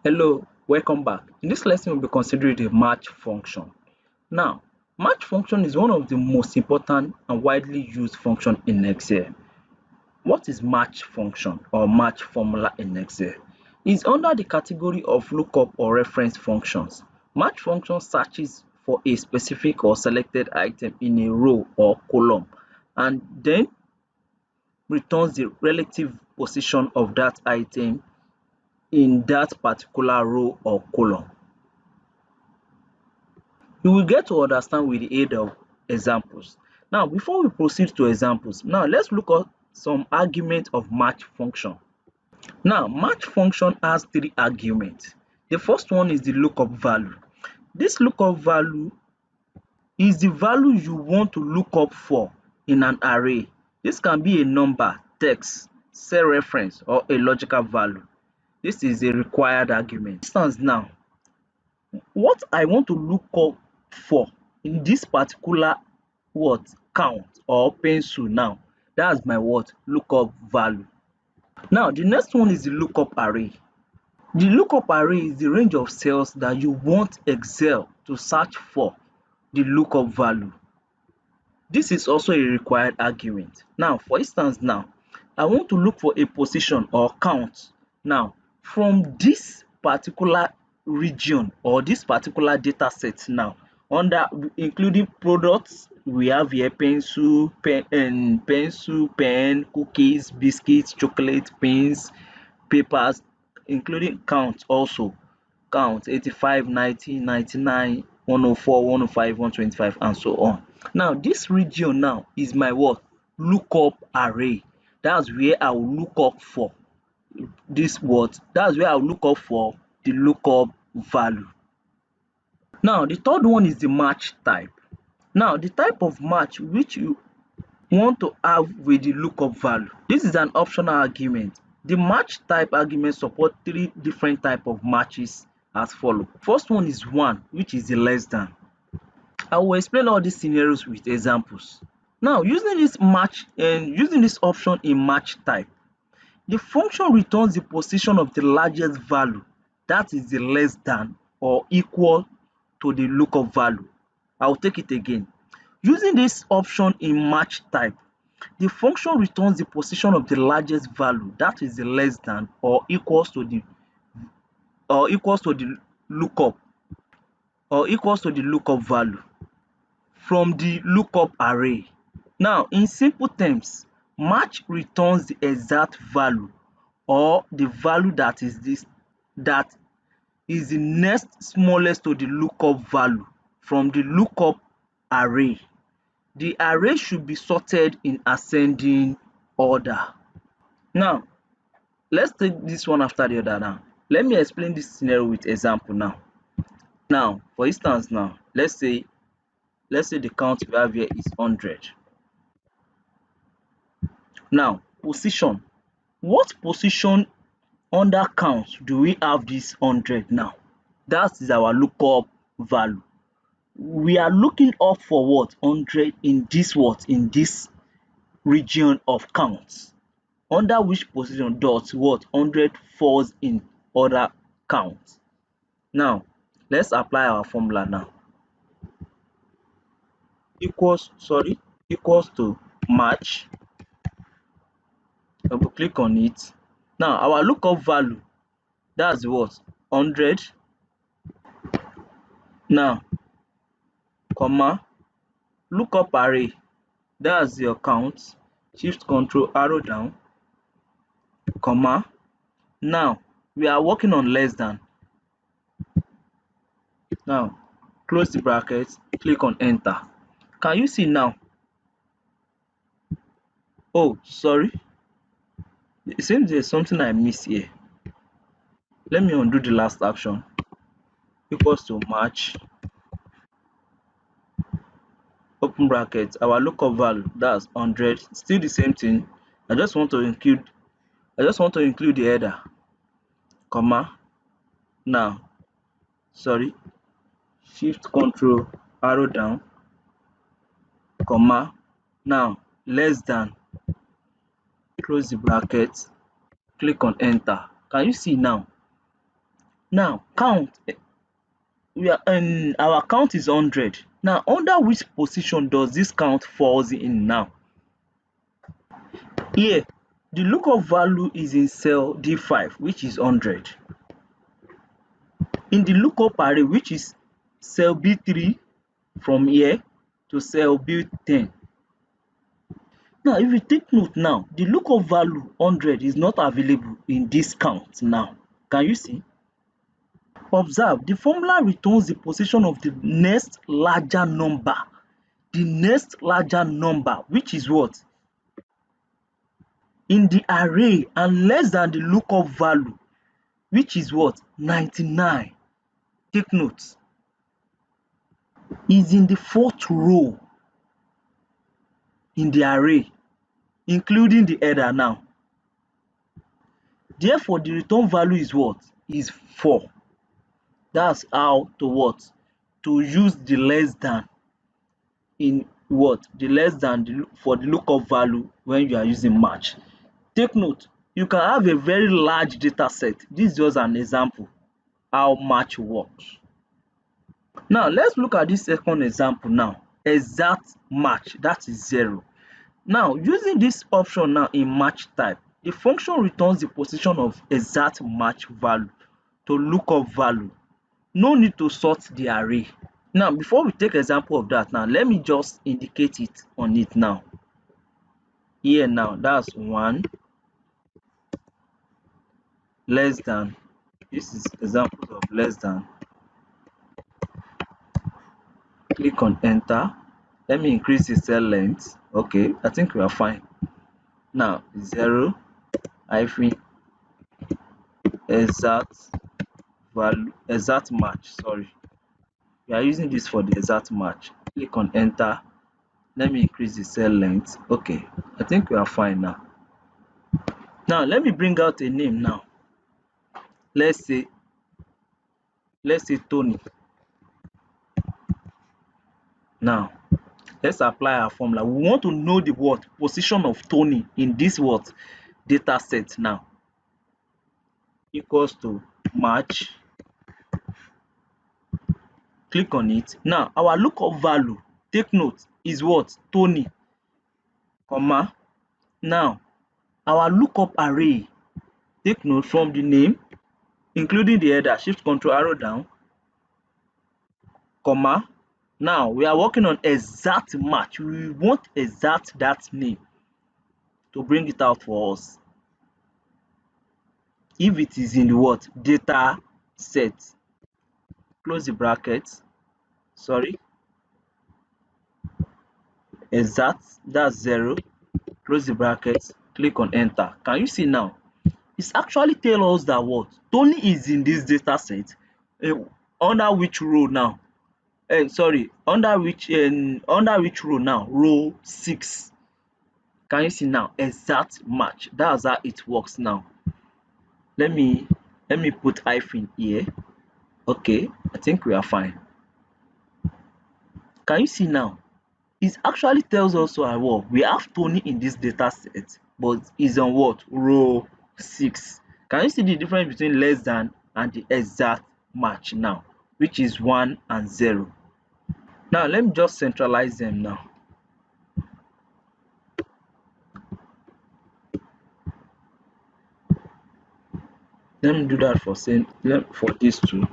Hello, welcome back. In this lesson, we'll be considering the match function. Now, match function is one of the most important and widely used function in Excel. What is match function or match formula in Excel? It's under the category of lookup or reference functions. Match function searches for a specific or selected item in a row or column and then returns the relative position of that item in that particular row or column. You will get to understand with the aid of examples. Now, before we proceed to examples, now let's look at some argument of match function. Now, match function has three arguments. The first one is the lookup value. This lookup value is the value you want to look up for in an array. This can be a number, text, cell reference, or a logical value. This is a required argument. For instance now, what I want to look up for in this particular count or pencil now, that's my lookup value. Now the next one is the lookup array. The lookup array is the range of cells that you want Excel to search for the lookup value. This is also a required argument. Now for instance now, I want to look for a position or count. Now from this particular region or this particular data set now, under including products, we have here pencil, pen, cookies, biscuits, chocolate, pens, papers, including count also. Count 85, 90, 99, 104, 105, 125 and so on. Now this region now is my lookup array. That's where I will look up for that's where I will look up for the lookup value. Now the third one is the match type. Now the type of match which you want to have with the lookup value. This is an optional argument. The match type argument support three different type of matches as follow. First one is one, which is the less than. I will explain all these scenarios with examples. Now using this option in match type, the function returns the position of the largest value, that is the less than or equal to the lookup value. I will take it again. Using this option in match type, the function returns the position of the largest value, that is the less than or equals to the lookup value from the lookup array. Now in simple terms, match returns the exact value or the value that is the next smallest to the lookup value from the lookup array. The array should be sorted in ascending order. Now let's take this one after the other now. Let me explain this scenario with example now. Now for instance now, let's say the count we have here is 100. Now position. What position under count do we have this 100 now? That is our lookup value. We are looking up for 100 in this region of count. Under which position does 100 falls in other count. Now let's apply our formula now. Equals to match. Double click on it. Now our lookup value, that's 100. Now comma lookup array, that's your count. Shift control arrow down, comma. Now we are working on less than. Now close the bracket, click on enter. Can you see now? Oh sorry, it seems there's something I missed here. Let me undo the last action. Equals to match, open bracket, our lookup value, that's 100. Still the same thing. I just want to include the header, comma. Now shift control arrow down, comma. Now less than, close the bracket, click on enter. Can you see now? Now count, our count is 100. Now under which position does this count falls in now? Here the lookup value is in cell D5, which is 100. In the lookup array, which is cell B3, from here to cell B10. Now if you take note now, the lookup value 100 is not available in this count now. Can you see? Observe, the formula returns the position of the next larger number. The next larger number, which is what? In the array, and less than the lookup value, which is what? 99. Take note. Is in the fourth row in the array, including the header now. Therefore, the return value is what? Is 4. That's how to what? To use the less than in what? The less than for the lookup value when you are using match. Take note, you can have a very large data set. This is just an example how match works. Now let's look at this second example now. Exact match, that is 0. Now using this option now in match type, the function returns the position of exact match value to lookup value. No need to sort the array. Now before we take example of that, now let me just indicate it on it now. Here now, that's 1 less than. This is example of less than. Click on enter. Let me increase the cell length. Okay, I think we are fine. Now 0 hyphen exact value, exact match, sorry. We are using this for the exact match. Click on enter. Let me increase the cell length. Okay, I think we are fine now. Now let me bring out a name now. Let's say Tony. Now let's apply our formula. We want to know the what? Position of Tony in this what? Data set now. Equals to match. Click on it. Now our lookup value, take note, is what? Tony, comma. Now our lookup array, take note, from the name, including the header, shift control arrow down, comma. Now we are working on exact match. We want exact that name to bring it out for us. If it is in the what? Data set. Close the bracket. Sorry. Exact, that's 0. Close the bracket. Click on enter. Can you see now? It's actually tell us that what? Tony is in this data set. Under which row now? Under which row now? Row 6. Can you see now? Exact match. That's how it works now. Let me put hyphen here. Okay, I think we are fine. Can you see now? It actually tells us what? We have Tony in this data set, but is on what? Row 6. Can you see the difference between less than and the exact match now, which is 1 and 0? Now let me just centralize them now. Let me do that for these two.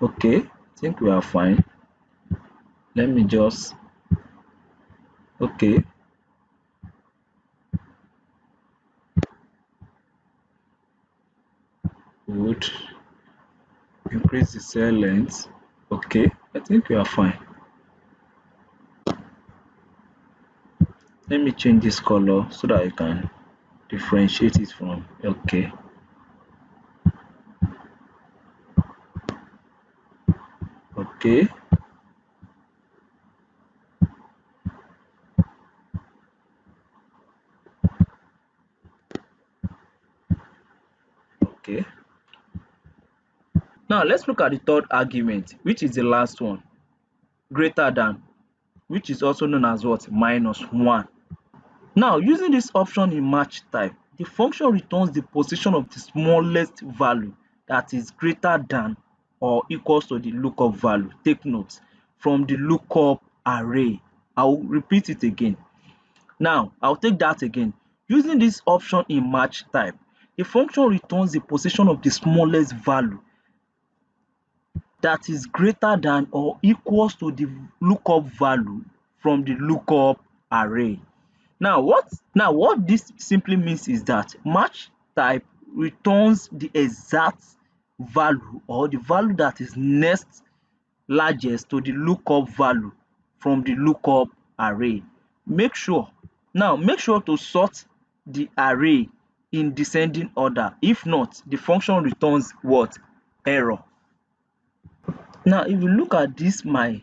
Okay, I think we are fine. Let me just, okay. Good. Increase the cell length. Okay, I think we are fine. Let me change this color so that I can differentiate it from, okay. Okay. Okay. Now let's look at the third argument, which is the last one. Greater than, which is also known as what? -1. Now using this option in match type, The function returns the position of the smallest value that is greater than or equals to the lookup value. Take note, from the lookup array. I will repeat it again. Now, I'll take that again. Using this option in match type, the function returns the position of the smallest value that is greater than or equals to the lookup value from the lookup array. Now what this simply means is that match type returns the exact value or the value that is next largest to the lookup value from the lookup array. Make sure to sort the array in descending order. If not, the function returns what? Error. Now if you look at this my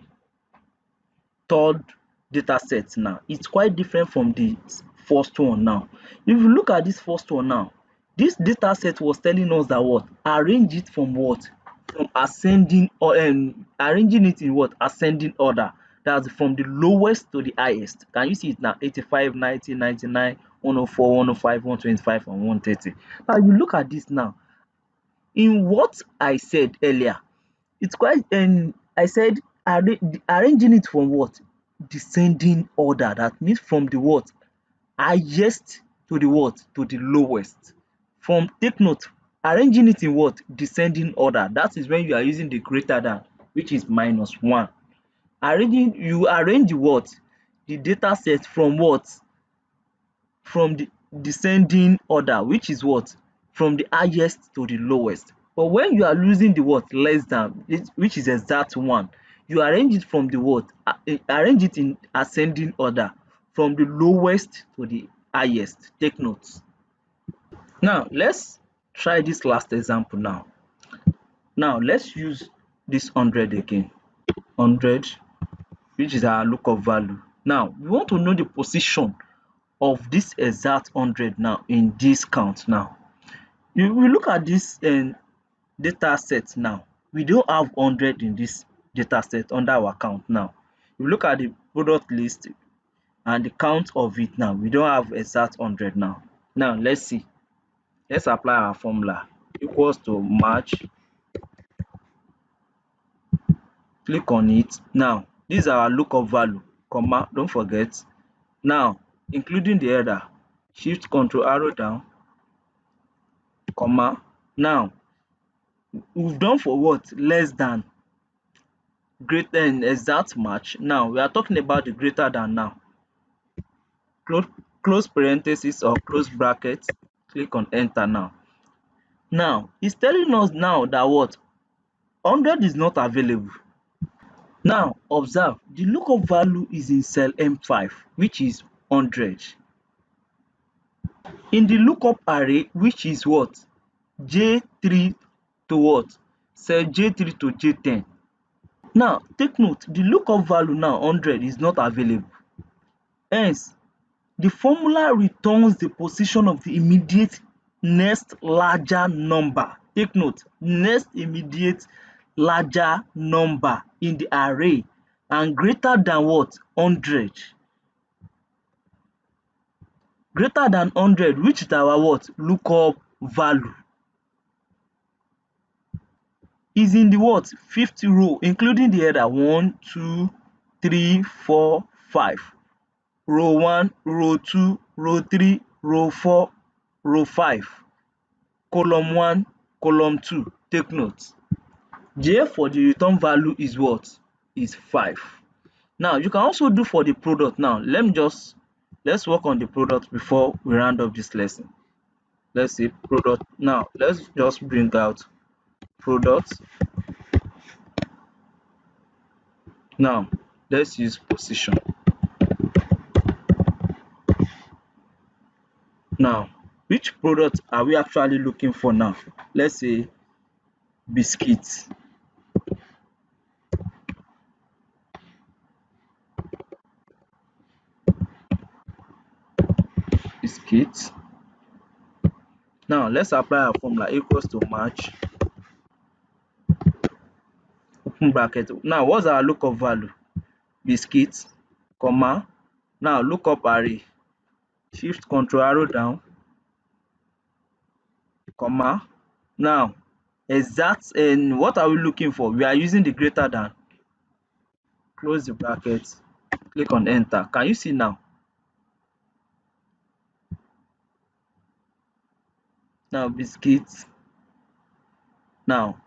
third data set now, it's quite different from the first one now. If you look at this first one now, this data set was telling us that what? Arrange it from what? From ascending or arranging it in what? Ascending order. That's from the lowest to the highest. Can you see it now? 85, 90, 99, 104, 105, 125, and 130. Now if you look at this now, in what I said earlier, it's quite I said arranging it from what? Descending order. That means from the what? Highest to the what? To the lowest. Take note, arranging it in what? Descending order. That is when you are using the greater than, which is -1. You arrange the what? The data set from what? From the descending order, which is what? From the highest to the lowest. But when you are using the what? Less than, which is exact one, you arrange it from the what? Arrange it in ascending order from the lowest to the highest. Take note. Now let's try this last example now. Now let's use this 100 again. 100, which is our lookup value. Now we want to know the position of this exact 100 now in this count now. If we look at this data set now, we don't have 100 in this data set under our count now. If you look at the product list and the count of it now, we don't have exact 100 now. Now let's see. Let's apply our formula. Equals to match. Click on it. Now this is our lookup value, comma, don't forget. Now including the header, shift control arrow down, comma. Now we've done for what? Less than, greater than, exact match. Now we are talking about the greater than now. Close parenthesis or close bracket, click on enter now. Now it's telling us now that what? 100 is not available. Now observe, the lookup value is in cell M5, which is 100. In the lookup array, which is what? J3 to what? Cell J3 to J10. Now take note, the lookup value now 100 is not available. Hence, the formula returns the position of the immediate next larger number. Take note, next immediate larger number in the array and greater than what? 100. Greater than 100, which is our what? Lookup value. Is in the what? 50th row, including the header 1, 2, 3, 4, 5. Row 1, row 2, row 3, row 4, row 5. Column 1, column 2. Take note. J for the return value is what? Is 5. Now you can also do for the product. Now let's work on the product before we round up this lesson. Let's say product. Now let's just bring out product. Now let's use position. Now which product are we actually looking for now? Let's say biscuits. Biscuits. Now let's apply our formula. Equals to match, open bracket. Now what's our lookup value? Biscuits, comma. Now lookup array, shift control arrow down, comma. Now exact, and what are we looking for? We are using the greater than. Close the bracket, click on enter. Can you see now? Now biscuit. Now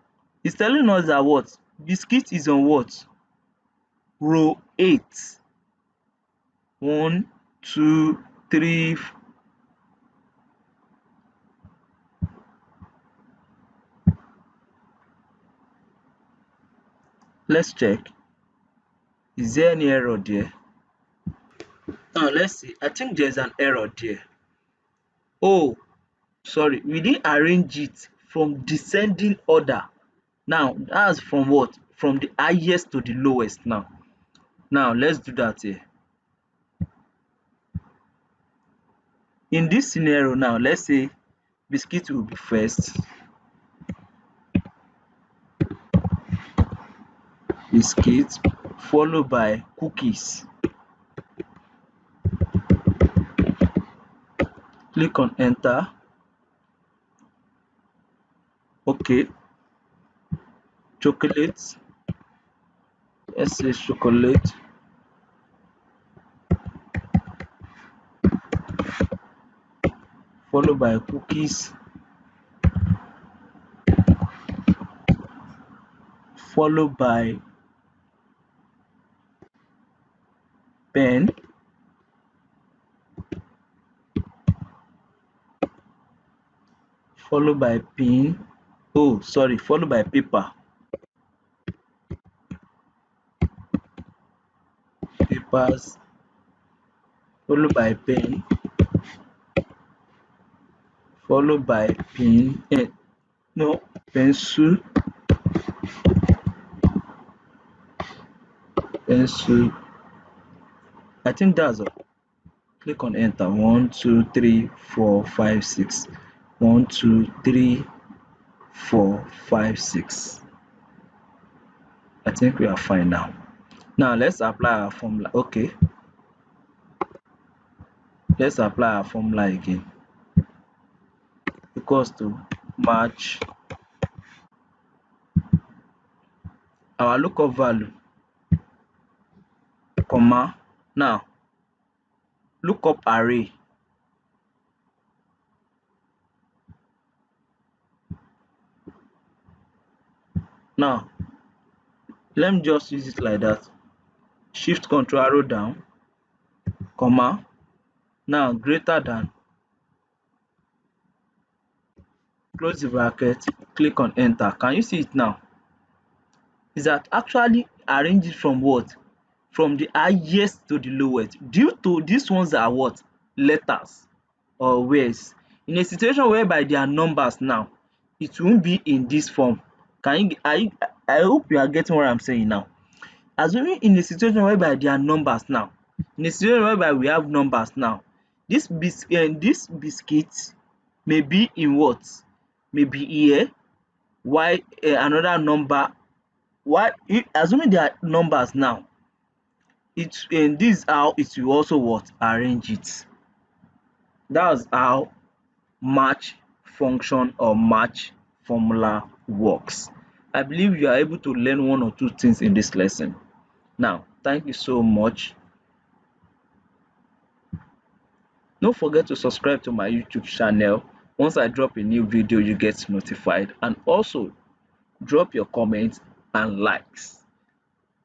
it's telling us that what? Biscuit is on what? Row 8. 1, 2, 3. Let's check. Is there any error there? Now let's see. I think there's an error there. Oh, sorry, we didn't arrange it from descending order. Now that's from what? From the highest to the lowest now. Now let's do that here. In this scenario now, let's say biscuit will be first, biscuit followed by cookies. Click on enter. Okay, chocolate. Let's say chocolate followed by cookies followed by pen followed by pin. Oh, sorry, followed by paper. Papers followed by pen followed by pin. No, pencil, pencil. I think that's all. Click on enter. 1, 2, 3, 4, 5, 6. 1, 2, 3, 4, 5, 6. I think we are fine now. Now let's apply our formula. Okay, let's apply our formula again. Equals to match our lookup value, comma. Now lookup array. Now let me just use it like that. Shift control arrow down, comma. Now greater than. Close the bracket, click on enter. Can you see it now? Is that actually arranged from what? From the highest to the lowest, due to these ones are what? Letters or words. In a situation whereby they are numbers now, it won't be in this form. Can you, I hope you are getting what I'm saying now. Assuming in a situation whereby they are numbers now, in a situation whereby we have numbers now, this biscuit may be in what? May be here, while another number, while assuming they are numbers now, it this is how it will also what? Arrange it. That's how match function or match formula works. I believe you are able to learn one or two things in this lesson. Now, thank you so much. Don't forget to subscribe to my YouTube channel. Once I drop a new video, you get notified, and also drop your comments and likes.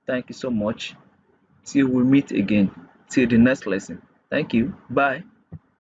Thank you so much. Till we meet again. Till the next lesson. Thank you. Bye.